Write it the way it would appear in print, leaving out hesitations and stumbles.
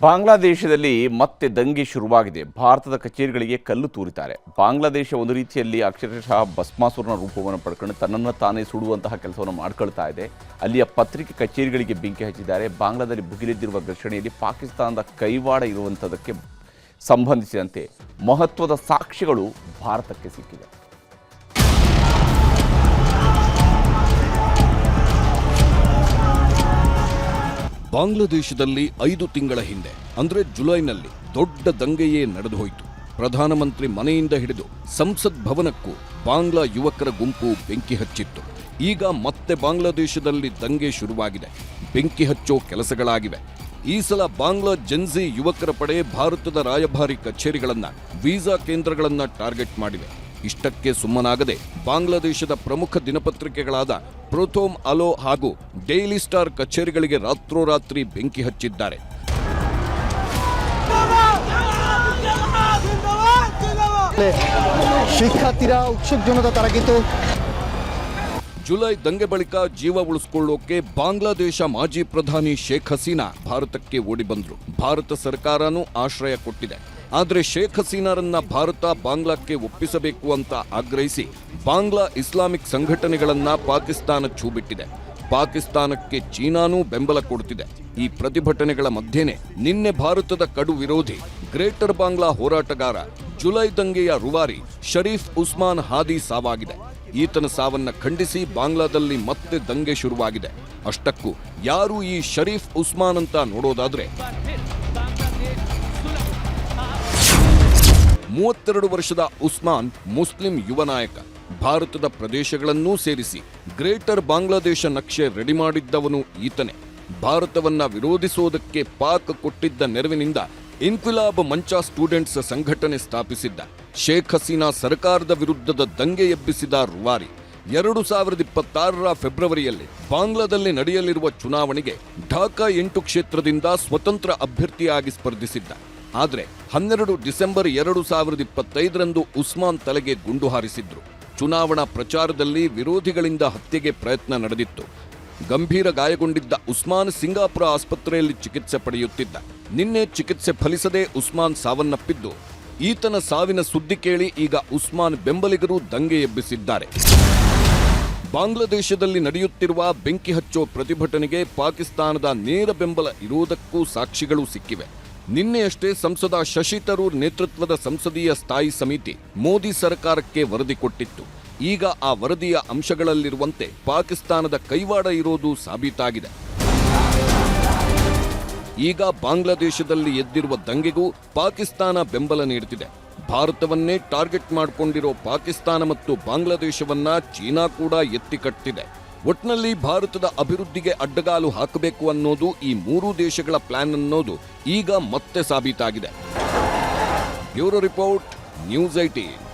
ಬಾಂಗ್ಲಾದೇಶದಲ್ಲಿ ಮತ್ತೆ ದಂಗೆ ಶುರುವಾಗಿದೆ. ಭಾರತದ ಕಚೇರಿಗಳಿಗೆ ಕಲ್ಲು ತೂರಿದ್ದಾರೆ. ಬಾಂಗ್ಲಾದೇಶ ಒಂದು ರೀತಿಯಲ್ಲಿ ಅಕ್ಷರಶಃ ಭಸ್ಮಾಸುರನ ರೂಪವನ್ನು ಪಡ್ಕೊಂಡು ತನ್ನನ್ನು ತಾನೇ ಸುಡುವಂತಹ ಕೆಲಸವನ್ನು ಮಾಡ್ಕೊಳ್ತಾ ಇದೆ. ಅಲ್ಲಿಯ ಪತ್ರಿಕೆ ಕಚೇರಿಗಳಿಗೆ ಬೆಂಕಿ ಹಚ್ಚಿದ್ದಾರೆ. ಬಾಂಗ್ಲಾದಲ್ಲಿ ಭುಗಿಲೆದ್ದಿರುವ ಘರ್ಷಣೆಯಲ್ಲಿ ಪಾಕಿಸ್ತಾನದ ಕೈವಾಡ ಇರುವಂಥದ್ದಕ್ಕೆ ಸಂಬಂಧಿಸಿದಂತೆ ಮಹತ್ವದ ಸಾಕ್ಷ್ಯಗಳು ಭಾರತಕ್ಕೆ ಸಿಕ್ಕಿದೆ. ಬಾಂಗ್ಲಾದೇಶದಲ್ಲಿ 5 ತಿಂಗಳ ಹಿಂದೆ ಅಂದ್ರೆ ಜುಲೈನಲ್ಲಿ ದೊಡ್ಡ ದಂಗೆಯೇ ನಡೆದು ಹೋಯಿತು. ಪ್ರಧಾನಮಂತ್ರಿ ಮನೆಯಿಂದ ಹಿಡಿದು ಸಂಸತ್ ಭವನಕ್ಕೂ ಬಾಂಗ್ಲಾ ಯುವಕರ ಗುಂಪು ಬೆಂಕಿ ಹಚ್ಚಿತ್ತು. ಈಗ ಮತ್ತೆ ಬಾಂಗ್ಲಾದೇಶದಲ್ಲಿ ದಂಗೆ ಶುರುವಾಗಿದೆ. ಬೆಂಕಿ ಹಚ್ಚೋ ಕೆಲಸಗಳಾಗಿವೆ. ಈ ಸಲ ಬಾಂಗ್ಲಾ ಜೆನ್ಜಿ ಯುವಕರ ಪಡೆ ಭಾರತದ ರಾಯಭಾರಿ ಕಚೇರಿಗಳನ್ನ, ವೀಸಾ ಕೇಂದ್ರಗಳನ್ನ ಟಾರ್ಗೆಟ್ ಮಾಡಿವೆ. ಇಷ್ಟಕ್ಕೆ ಸುಮ್ಮನಾಗದೆ ಬಾಂಗ್ಲಾದೇಶದ ಪ್ರಮುಖ ದಿನಪತ್ರಿಕೆಗಳಾದ ಪ್ರಥಮ್ ಅಲೋ ಹಾಗೂ ಡೈಲಿ ಸ್ಟಾರ್ ಕಚೇರಿಗಳಿಗೆ ರಾತ್ರೋರಾತ್ರಿ ಬೆಂಕಿ ಹಚ್ಚಿದ್ದಾರೆ. শিক্ষার্থীরা উৎসুক জনতা তারা কিন্তু ಜುಲೈ ದಂಗೆ ಬಳಿಕ ಜೀವ ಉಳಿಸಿಕೊಳ್ಳೋಕೆ ಬಾಂಗ್ಲಾದೇಶ ಮಾಜಿ ಪ್ರಧಾನಿ ಶೇಖ್ ಹಸೀನಾ ಭಾರತಕ್ಕೆ ಓಡಿ ಬಂದ್ರು. ಭಾರತ ಸರ್ಕಾರನೂ ಆಶ್ರಯ ಕೊಟ್ಟಿದೆ. ಆದರೆ ಶೇಖ್ ಹಸೀನಾರನ್ನ ಭಾರತ ಬಾಂಗ್ಲಾಕ್ಕೆ ಒಪ್ಪಿಸಬೇಕು ಅಂತ ಆಗ್ರಹಿಸಿ ಬಾಂಗ್ಲಾ ಇಸ್ಲಾಮಿಕ್ ಸಂಘಟನೆಗಳನ್ನ ಪಾಕಿಸ್ತಾನ ಛೂಬಿಟ್ಟಿದೆ. ಪಾಕಿಸ್ತಾನಕ್ಕೆ ಚೀನಾನೂ ಬೆಂಬಲ ಕೊಡುತ್ತಿದೆ. ಈ ಪ್ರತಿಭಟನೆಗಳ ಮಧ್ಯೆನೇ ನಿನ್ನೆ ಭಾರತದ ಕಡು ವಿರೋಧಿ ಗ್ರೇಟರ್ ಬಾಂಗ್ಲಾ ಹೋರಾಟಗಾರ, ಜುಲೈ ದಂಗೆಯ ರೂವಾರಿ ಶರೀಫ್ ಉಸ್ಮಾನ್ ಹಾದಿ ಸಾವಾಗಿದೆ. ಈತನ ಸಾವನ್ನ ಖಂಡಿಸಿ ಬಾಂಗ್ಲಾದಲ್ಲಿ ಮತ್ತೆ ದಂಗೆ ಶುರುವಾಗಿದೆ. ಅಷ್ಟಕ್ಕೂ ಯಾರು ಈ ಶರೀಫ್ ಉಸ್ಮಾನ್ ಅಂತ ನೋಡೋದಾದ್ರೆ, 32 ವರ್ಷದ ಉಸ್ಮಾನ್ ಮುಸ್ಲಿಂ ಯುವ ನಾಯಕ. ಭಾರತದ ಪ್ರದೇಶಗಳನ್ನೂ ಸೇರಿಸಿ ಗ್ರೇಟರ್ ಬಾಂಗ್ಲಾದೇಶ ನಕ್ಷೆ ರೆಡಿ ಮಾಡಿದ್ದವನು ಈತನೇ. ಭಾರತವನ್ನ ವಿರೋಧಿಸೋದಕ್ಕೆ ಪಾಕ್ ಕೊಟ್ಟಿದ್ದ ನೆರವಿನಿಂದ ಇನ್ಕ್ವಿಲಾಬ್ ಮಂಚ ಸ್ಟೂಡೆಂಟ್ಸ್ ಸಂಘಟನೆ ಸ್ಥಾಪಿಸಿದ್ದ. ಶೇಖ್ ಹಸೀನಾ ಸರ್ಕಾರದ ವಿರುದ್ಧದ ದಂಗೆ ಎಬ್ಬಿಸಿದ ರೂವಾರಿ. 2026ರ ಫೆಬ್ರವರಿಯಲ್ಲಿ ಬಾಂಗ್ಲಾದಲ್ಲಿ ನಡೆಯಲಿರುವ ಚುನಾವಣೆಗೆ ಢಾಕಾ 8 ಕ್ಷೇತ್ರದಿಂದ ಸ್ವತಂತ್ರ ಅಭ್ಯರ್ಥಿಯಾಗಿ ಸ್ಪರ್ಧಿಸಿದ್ದ. ಆದರೆ 12 ಡಿಸೆಂಬರ್ 2025ರಂದು ಉಸ್ಮಾನ್ ತಲೆಗೆ ಗುಂಡು ಹಾರಿಸಿದ್ರು. ಚುನಾವಣಾ ಪ್ರಚಾರದಲ್ಲಿ ವಿರೋಧಿಗಳಿಂದ ಹತ್ಯೆಗೆ ಪ್ರಯತ್ನ ನಡೆದಿತ್ತು. ಗಂಭೀರ ಗಾಯಗೊಂಡಿದ್ದ ಉಸ್ಮಾನ್ ಸಿಂಗಾಪುರ ಆಸ್ಪತ್ರೆಯಲ್ಲಿ ಚಿಕಿತ್ಸೆ ಪಡೆಯುತ್ತಿದ್ದ. ನಿನ್ನೆ ಚಿಕಿತ್ಸೆ ಫಲಿಸದೆ ಉಸ್ಮಾನ್ ಸಾವನ್ನಪ್ಪಿದ್ದು, ಈತನ ಸಾವಿನ ಸುದ್ದಿ ಕೇಳಿ ಈಗ ಉಸ್ಮಾನ್ ಬೆಂಬಲಿಗರು ದಂಗೆ ಎಬ್ಬಿಸಿದ್ದಾರೆ. ಬಾಂಗ್ಲಾದೇಶದಲ್ಲಿ ನಡೆಯುತ್ತಿರುವ ಬೆಂಕಿ ಹಚ್ಚೋ ಪ್ರತಿಭಟನೆಗೆ ಪಾಕಿಸ್ತಾನದ ನೇರ ಬೆಂಬಲ ಇರುವುದಕ್ಕೂ ಸಾಕ್ಷಿಗಳು ಸಿಕ್ಕಿವೆ. ನಿನ್ನೆಯಷ್ಟೇ ಸಂಸದ ಶಶಿ ತರೂರ್ ನೇತೃತ್ವದ ಸಂಸದೀಯ ಸ್ಥಾಯಿ ಸಮಿತಿ ಮೋದಿ ಸರ್ಕಾರಕ್ಕೆ ವರದಿ ಕೊಟ್ಟಿತ್ತು. ಈಗ ಆ ವರದಿಯ ಅಂಶಗಳಲ್ಲಿರುವಂತೆ ಪಾಕಿಸ್ತಾನದ ಕೈವಾಡ ಇರೋದು ಸಾಬೀತಾಗಿದೆ. ಈಗ ಬಾಂಗ್ಲಾದೇಶದಲ್ಲಿ ಎದ್ದಿರುವ ದಂಗೆಗೂ ಪಾಕಿಸ್ತಾನ ಬೆಂಬಲ ನೀಡುತ್ತಿದೆ. ಭಾರತವನ್ನೇ ಟಾರ್ಗೆಟ್ ಮಾಡಿಕೊಂಡಿರೋ ಪಾಕಿಸ್ತಾನ ಮತ್ತು ಬಾಂಗ್ಲಾದೇಶವನ್ನ ಚೀನಾ ಕೂಡ ಎತ್ತಿಕಟ್ಟಿದೆ. ಒಟ್ನಲ್ಲಿ ಭಾರತದ ಅಭಿವೃದ್ಧಿಗೆ ಅಡ್ಡಗಾಲು ಹಾಕಬೇಕು ಅನ್ನೋದು ಈ 3 ದೇಶಗಳ ಪ್ಲಾನ್ ಅನ್ನೋದು ಈಗ ಮತ್ತೆ ಸಾಬೀತಾಗಿದೆ. Bureau report, news 18.